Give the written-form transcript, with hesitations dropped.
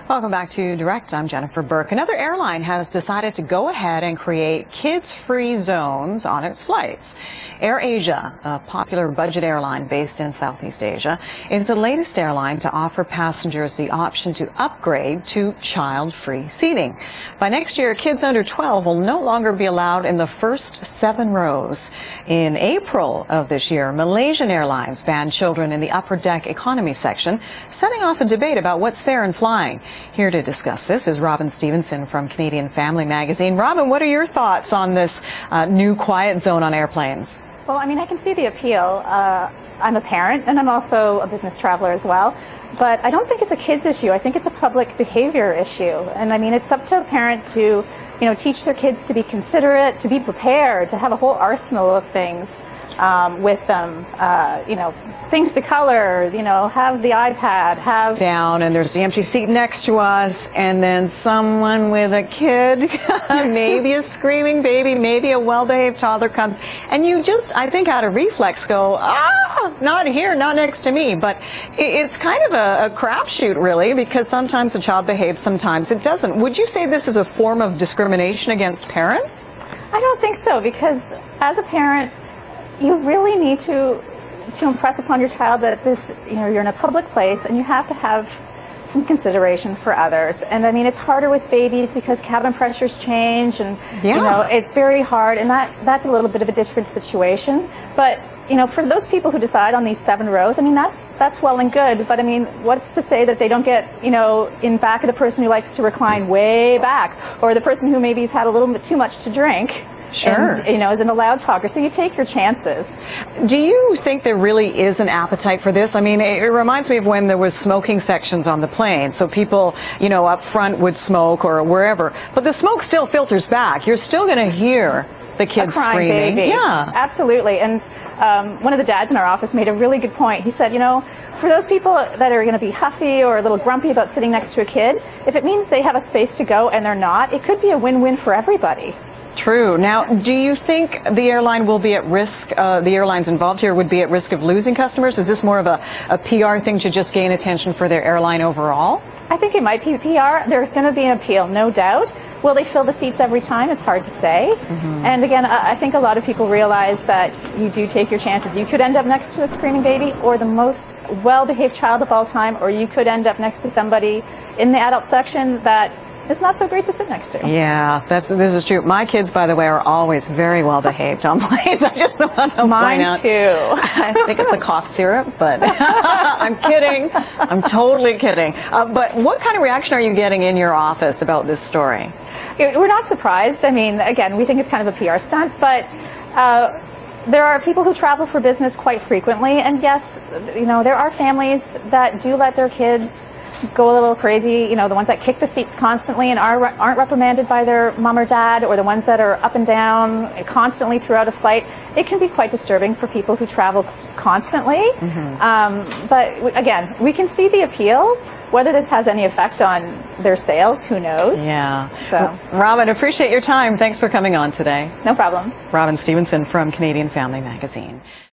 Welcome back to Direct. I'm Jennifer Burke. Another airline has decided to go ahead and create kids-free zones on its flights. AirAsia, a popular budget airline based in Southeast Asia, is the latest airline to offer passengers the option to upgrade to child-free seating. By next year, kids under 12 will no longer be allowed in the first 7 rows. In April of this year, Malaysian Airlines banned children in the upper deck economy section, setting off a debate about what's fair in flying. Here to discuss this is Stevenson from Canadian Family Magazine. Robin, what are your thoughts on this new quiet zone on airplanes? Well, I mean, I can see the appeal. I'm a parent and I'm also a business traveler as well. But I don't think it's a kids issue. I think it's a public behavior issue. And I mean, it's up to a parent to, teach their kids to be considerate, to be prepared, to have a whole arsenal of things with them, things to color, have the iPad, have down, and there's the empty seat next to us, and then someone with a kid, maybe a screaming baby, maybe a well-behaved toddler comes, and you just, I think, out of reflex go, not here, not next to me. But it's kind of a crapshoot, really, because sometimes the child behaves, sometimes it doesn't. Would you say this is a form of discrimination against parents? I don't think so, because as a parent, you really need to impress upon your child that you're in a public place and you have to have some consideration for others. And I mean, it's harder with babies because cabin pressures change, and it's very hard, and that's a little bit of a different situation. But for those people who decide on these 7 rows, I mean, that's well and good. But I mean, what's to say that they don't get in back of the person who likes to recline way back, or the person who maybe has had a little bit too much to drink? Sure. And, is an allowed talker. So you take your chances. Do you think there really is an appetite for this? I mean, it reminds me of when there was smoking sections on the plane. So people, up front would smoke or wherever. But the smoke still filters back. You're still going to hear the kids screaming. Baby. Yeah. Absolutely. And one of the dads in our office made a really good point. He said, for those people that are going to be huffy or a little grumpy about sitting next to a kid, if it means they have a space to go and they're not, it could be a win-win for everybody. True. Now, do you think the airline will be at risk, the airlines involved here would be at risk of losing customers? Is this more of a PR thing to just gain attention for their airline overall? I think it might be PR. There's going to be an appeal, no doubt. Will they fill the seats every time? It's hard to say. Mm-hmm. And again, I think a lot of people realize that you do take your chances. You could end up next to a screaming baby or the most well-behaved child of all time, or you could end up next to somebody in the adult section that it's not so great to sit next to. Yeah, this is true. My kids, by the way, are always very well behaved on planes. I just want to point out. Mine too. I think it's a cough syrup, but I'm kidding. I'm totally kidding. But what kind of reaction are you getting in your office about this story? We're not surprised. I mean, again, we think it's kind of a PR stunt, but there are people who travel for business quite frequently, and yes, there are families that do let their kids go a little crazy, the ones that kick the seats constantly and aren't reprimanded by their mom or dad, or the ones that are up and down constantly throughout a flight. It can be quite disturbing for people who travel constantly. Mm-hmm. But again, we can see the appeal. Whether this has any effect on their sales, who knows? Yeah. So, Robin, appreciate your time. Thanks for coming on today. No problem. Robin Stevenson from Canadian Family Magazine.